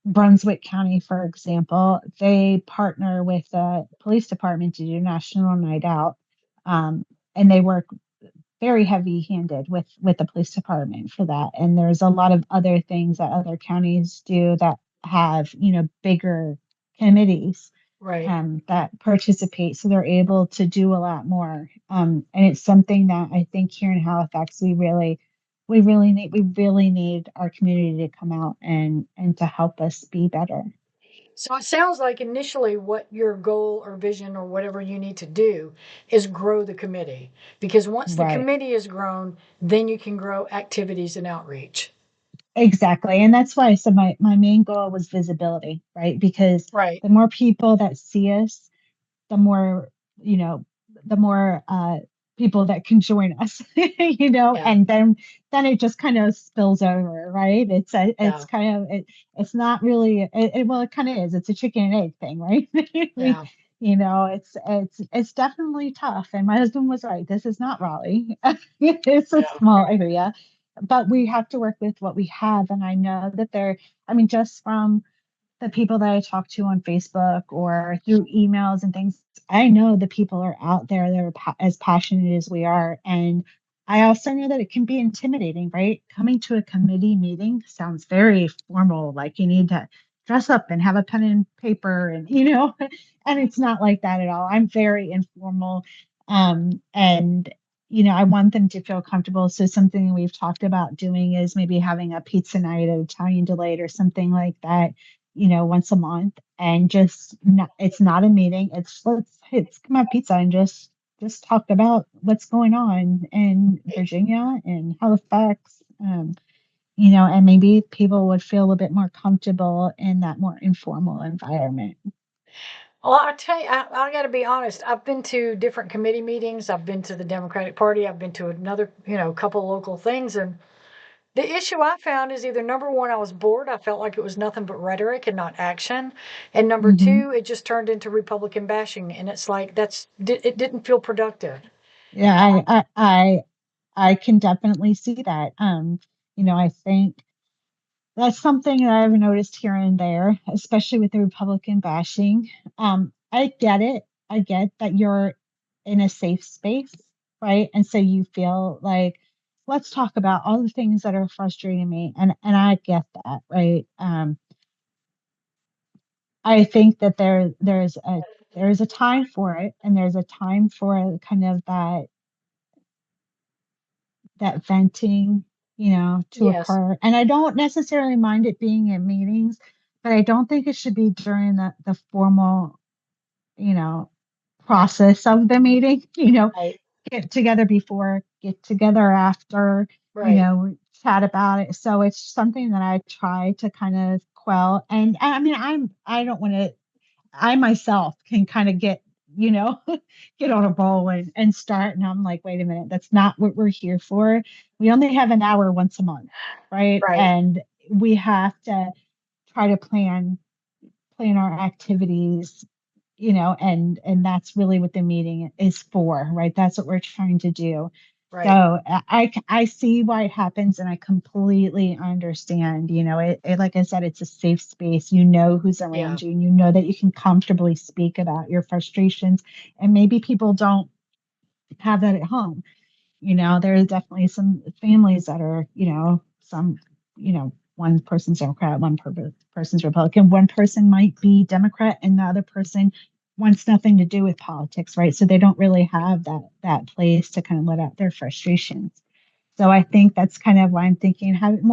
Brunswick County, for example, they partner with the police department to do National Night Out, and they work very heavy-handed with the police department for that. And there's a lot of other things that other counties do that have bigger committees Right. that participate, so they're able to do a lot more. And it's something that I think here in Halifax we really need our community to come out and to help us be better. So it sounds like initially what your goal or vision or whatever you need to do is grow the committee. Because once the Right. committee is grown, then you can grow activities and outreach. Exactly. And that's why, so my main goal was visibility, right? Because Right. the more people that see us, the more, you know, the more people that can join us, Yeah. and then it just kind of spills over, right? It's Yeah. kind of it's not really well, it kind of is. It's a chicken and egg thing, right? we, Yeah. it's definitely tough. And my husband was right. This is not Raleigh. It's a Yeah. small area, but we have to work with what we have. And I know that I mean, just from the people that I talk to on Facebook or through emails and things, I know the people are out there that are as passionate as we are. And I also know that it can be intimidating, right? Coming to a committee meeting sounds very formal, like you need to dress up and have a pen and paper and, and it's not like that at all. I'm very informal. And I want them to feel comfortable. So something we've talked about doing is maybe having a pizza night at Italian Delight or something like that, once a month, and just not, it's not a meeting. It's come have pizza and just talk about what's going on in Virginia and Halifax. And maybe people would feel a bit more comfortable in that more informal environment. Well, I tell you, I got to be honest. I've been to different committee meetings. I've been to the Democratic Party. I've been to another, couple local things. And the issue I found is either number one, I was bored. I felt like it was nothing but rhetoric and not action. And number Hmm. two, it just turned into Republican bashing. And it's like, it didn't feel productive. Yeah, I can definitely see that. I think that's something that I've noticed here and there, especially with the Republican bashing. I get it. I get that you're in a safe space, right? And so you feel like, let's talk about all the things that are frustrating me. And I get that, right? I think that there's a time for it, and there's a time for kind of that venting, to Yes. occur. And I don't necessarily mind it being in meetings, but I don't think it should be during the formal, you know, process of the meeting, Right. get together before, get together after, Right. chat about it. So it's something that I try to kind of quell. And I mean, I don't want to, I myself can kind of you know, get on a roll and start. And I'm like, wait a minute, that's not what we're here for. We only have an hour once a month, right? Right. And we have to try to plan our activities, and that's really what the meeting is for, right? That's what we're trying to do. Right. So I see why it happens, and I completely understand. Like I said, it's a safe space. You know who's Yeah. around you, and you know that you can comfortably speak about your frustrations. And maybe people don't have that at home. There are definitely some families that are, one person's Democrat, person's Republican, one person might be Democrat, and the other person wants nothing to do with politics, right? So they don't really have that place to kind of let out their frustrations. So I think that's kind of why I'm thinking having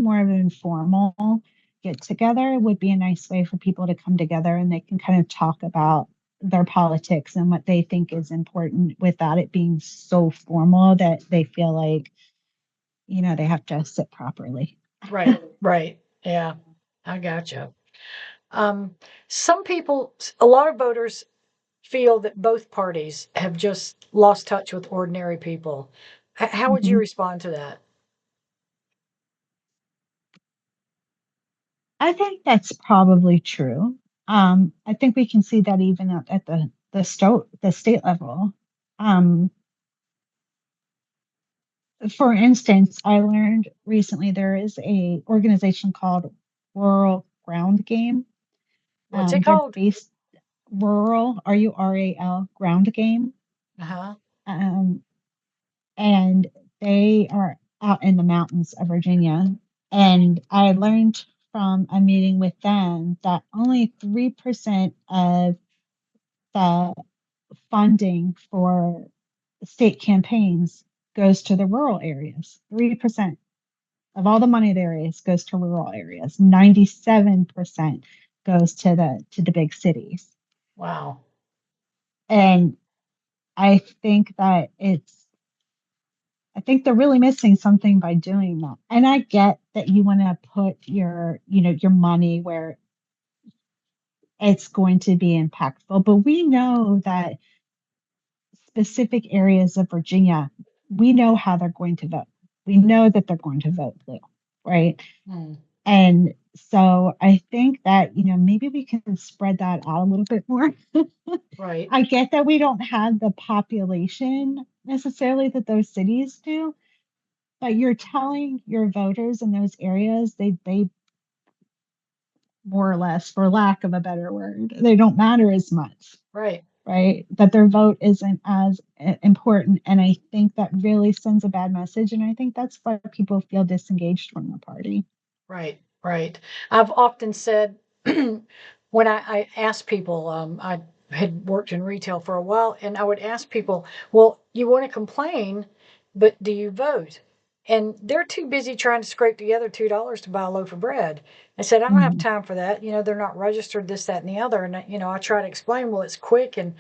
more of an informal get together would be a nice way for people to come together, and they can kind of talk about their politics and what they think is important without it being so formal that they feel like, they have to sit properly. Right. Right. Yeah. I gotcha. Um, some people, a lot of voters feel that both parties have just lost touch with ordinary people. How would you Mhm. respond to that? I think that's probably true. I think we can see that even at the state level. Um, for instance, I learned recently there is a organization called Rural Ground Game. What's it They're called? based Rural Ground Game, Uh-huh. um, and they are out in the mountains of Virginia. And I learned from a meeting with them that only 3% of the funding for state campaigns goes to the rural areas. 3% of all the money there is goes to rural areas. 97% goes to the big cities. Wow. And I think that I think they're really missing something by doing that. And I get that you want to put your, your money where it's going to be impactful, but we know that specific areas of Virginia, we know how they're going to vote. We know that they're going to vote blue, right? Hmm. And so I think that, maybe we can spread that out a little bit more. Right. I get that we don't have the population necessarily that those cities do, but you're telling your voters in those areas they more or less, for lack of a better word, they don't matter as much, Right. right? That their vote isn't as important. And I think that really sends a bad message. And I think that's why people feel disengaged from the party. Right, right. I've often said when I ask people, I had worked in retail for a while, and I would ask people, well, you want to complain, but do you vote? And they're too busy trying to scrape together $2 to buy a loaf of bread. I said, I don't have Mhm, time for that. They're not registered, this, that, and the other. And, I try to explain, well, it's quick and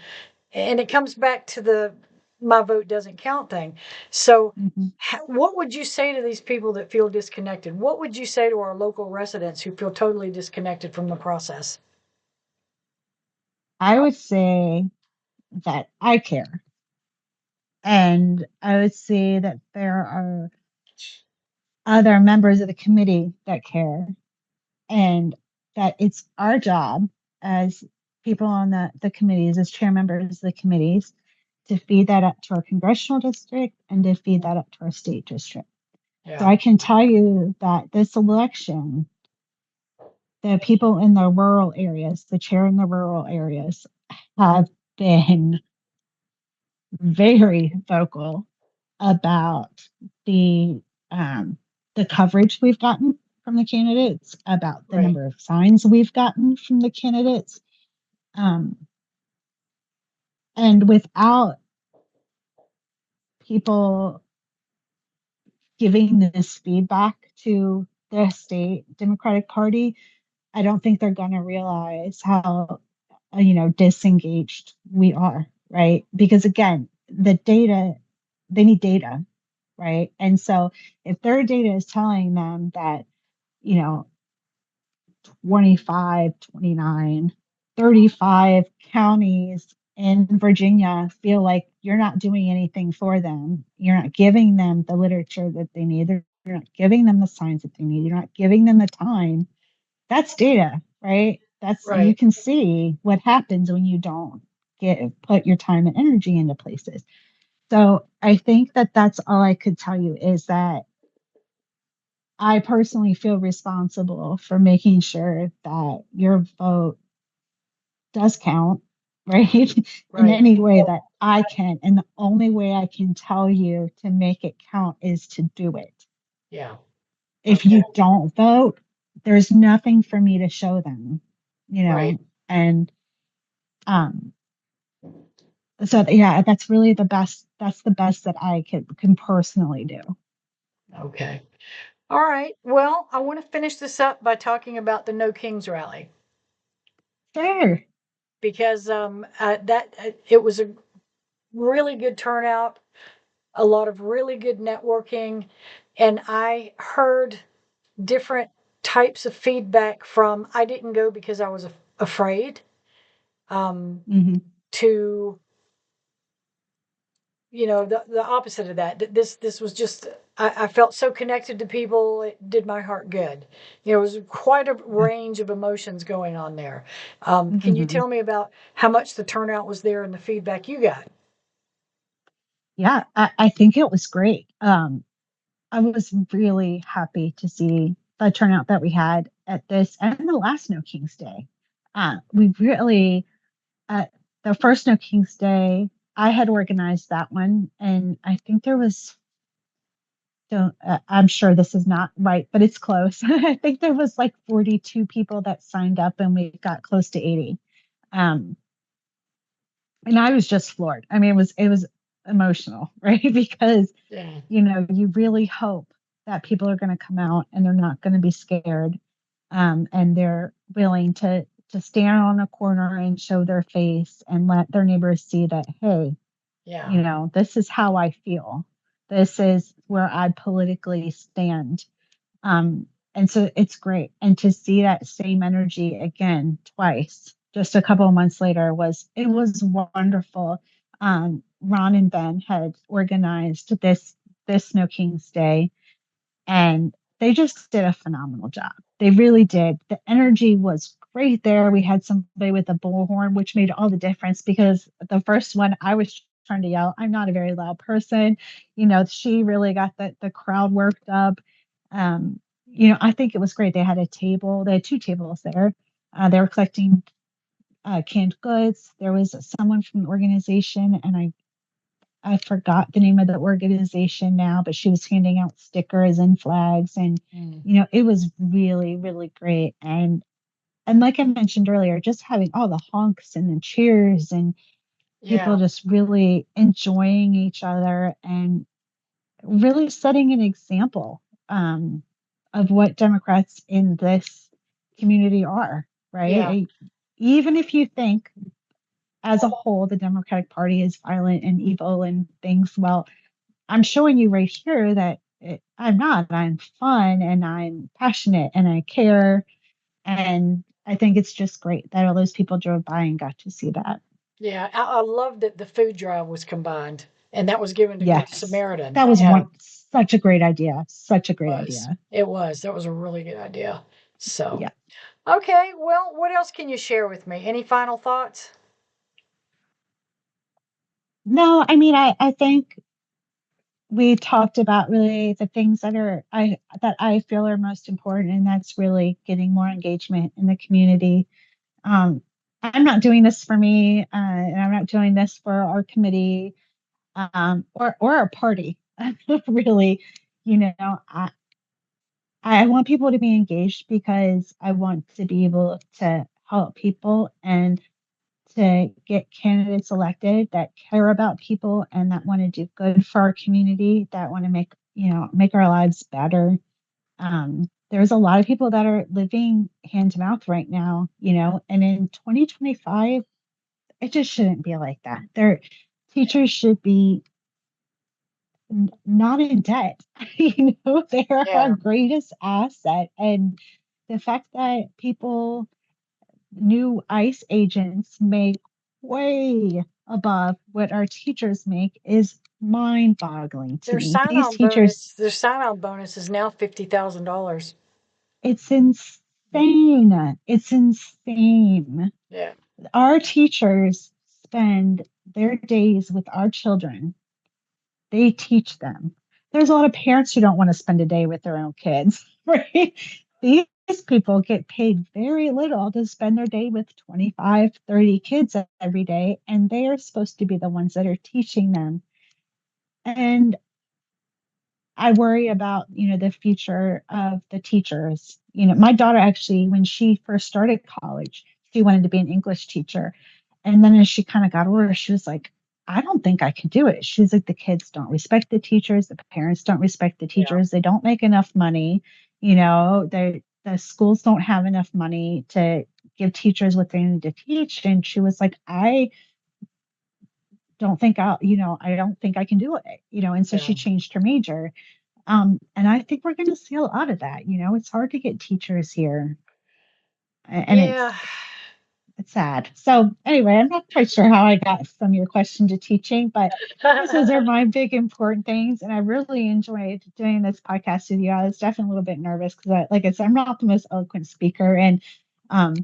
it comes back to the my vote doesn't count thing. So, mhm. what would you say to these people that feel disconnected? What would you say to our local residents who feel totally disconnected from the process? I would say that I care. And I would say that there are other members of the committee that care, and that it's our job as people on the committees, as chair members of the committees, to feed that up to our congressional district and to feed that up to our state district. So Yeah, I can tell you that this election, the people in the rural areas, the chair in the rural areas, have been very vocal about the um, the coverage we've gotten from the candidates, about the right, number of signs we've gotten from the candidates, um, and without people giving this feedback to the state Democratic Party, I don't think they're going to realize how disengaged we are, right? Because again, the data, they need data, right? And so if their data is telling them that, you know, 25, 29, 35 counties in Virginia feel like you're not doing anything for them, you're not giving them the literature that they need, you're not giving them the signs that they need, you're not giving them the time, that's data, right? That's, you right, can see what happens when you don't put your time and energy into places. So I think that that's all I could tell you, is that I personally feel responsible for making sure that your vote does count, right? In right. any way that I can. And the only way I can tell you to make it count is to do it. Yeah. If Okay. you don't vote, there's nothing for me to show them, you Right. know, and um so yeah, that's really that's the best that I can personally do. Okay. All right. Well, I want to finish this up by talking about the No Kings rally Sure. because that it was a really good turnout, a lot of really good networking, and I heard different types of feedback from I didn't go because I was afraid um, Hmm. to the opposite of that. This was just I felt so connected to people. It did my heart good. It was quite a Yeah. range of emotions going on there. Can you Hmm. tell me about how much the turnout was there and the feedback you got? Yeah, I think it was great. I was really happy to see the turnout that we had at this and the last No King's Day. We really, uh, the first No King's Day, I had organized that one, and I think there was, don't, I'm sure this is not right, but it's close. I think there was like 42 people that signed up, and we got close to 80. Um, and I was just floored. I mean, it was emotional, right? Because Yeah. you really hope that people are going to come out and they're not going to be scared, and they're willing to stand on a corner and show their face and let their neighbors see that, hey, Yeah. this is how I feel. This is where I politically stand. Um, and so it's great. And to see that same energy again twice, just a couple of months later, was wonderful. Ron and Ben had organized this No King's Day, and they just did a phenomenal job. They really did. The energy was great there. We had somebody with a bullhorn, which made all the difference because the first one I was trying to yell. I'm not a very loud person. She really got the crowd worked up. Um, I think it was great. They had a table. They had two tables there. They were collecting canned goods. There was someone from the organization, and I forgot the name of the organization now, but she was handing out stickers and flags, and Mm. it was really, really great. And like I mentioned earlier, just having all the honks and the cheers and people Yeah. just really enjoying each other and really setting an example of what Democrats in this community are, Yeah. right? Even if you think as a whole the Democratic Party is violent and evil and things, well, I'm showing you right here that I'm not. I'm fun and I'm passionate and I care. And I think it's just great that all those people drove by and got to see that. Yeah. I love that the food drive was combined and that was given to Good Yes, Samaritan. that was Yeah. such a great idea. Such a great Was. idea. It was. That was a really good idea. So, Yeah. okay. Well, what else can you share with me? Any final thoughts? No, I mean, I think we talked about really the things that I feel are most important, and that's really getting more engagement in the community. Um, I'm not doing this for me, and I'm not doing this for our committee or our party. Really, I want people to be engaged because I want to be able to help people and to get candidates elected that care about people and that want to do good for our community, that want to make our lives better. There's a lot of people that are living hand to mouth right now, and in 2025, it just shouldn't be like that. Teachers should be not in debt. They're our Yeah. greatest asset. And the fact that new ICE agents make way above what our teachers make is mind boggling to Their me. sign These on teachers, bonus, their sign on bonus is now $50,000. it's insane. It's insane. Yeah. Our teachers spend their days with our children. They teach them. There's a lot of parents who don't want to spend a day with their own kids, right? These people get paid very little to spend their day with 25, 30 kids every day, and they are supposed to be the ones that are teaching them. And I worry about, the future of the teachers. My daughter actually, when she first started college, she wanted to be an English teacher. And then as she kind of got older, she was like, I don't think I can do it. She's like, the kids don't respect the teachers, the parents don't respect the Yeah. teachers, they don't make enough money, the schools don't have enough money to give teachers what they need to teach. And she was like, I don't think I can do it, and so Yeah. she changed her major. And I think we're going to see a lot of that. It's hard to get teachers here, and Yeah. it's sad. So anyway, I'm not quite sure how I got from your question to teaching, but those are my big important things. And I really enjoyed doing this podcast with you. I was definitely a little bit nervous because, like I said, I'm not the most eloquent speaker, and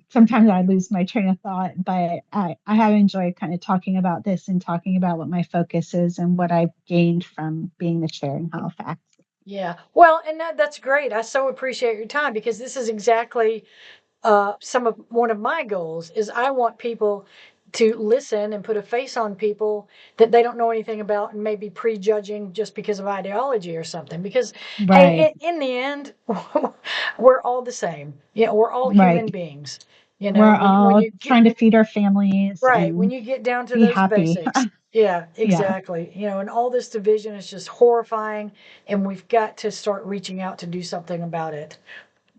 sometimes I lose my train of thought. But I have enjoyed kind of talking about this and talking about what my focus is and what I've gained from being the chair in Halifax. Yeah. Well, and that's great. I so appreciate your time because this is exactly some of one of my goals is I want people to listen and put a face on people that they don't know anything about and maybe prejudging just because of ideology or something. Because Right, hey, in the end, we're all the same. We're all human right. beings. We're When all you get trying to feed our families right, when and you get down to be those happy. basics. Yeah, Yeah. exactly. And all this division is just horrifying, and we've got to start reaching out to do something about it.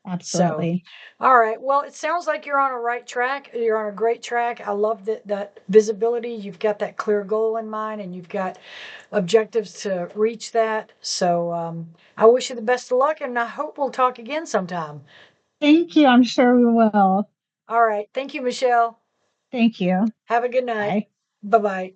So, Absolutely. all right. Well, it sounds like you're on a right track. You're on a great track. I love that visibility. You've got that clear goal in mind, and you've got objectives to reach that. So, I wish you the best of luck, and I hope we'll talk again sometime. Thank you. I'm sure we will. All right. Thank you, Michelle. Thank you. Have a good night. Bye. Bye bye.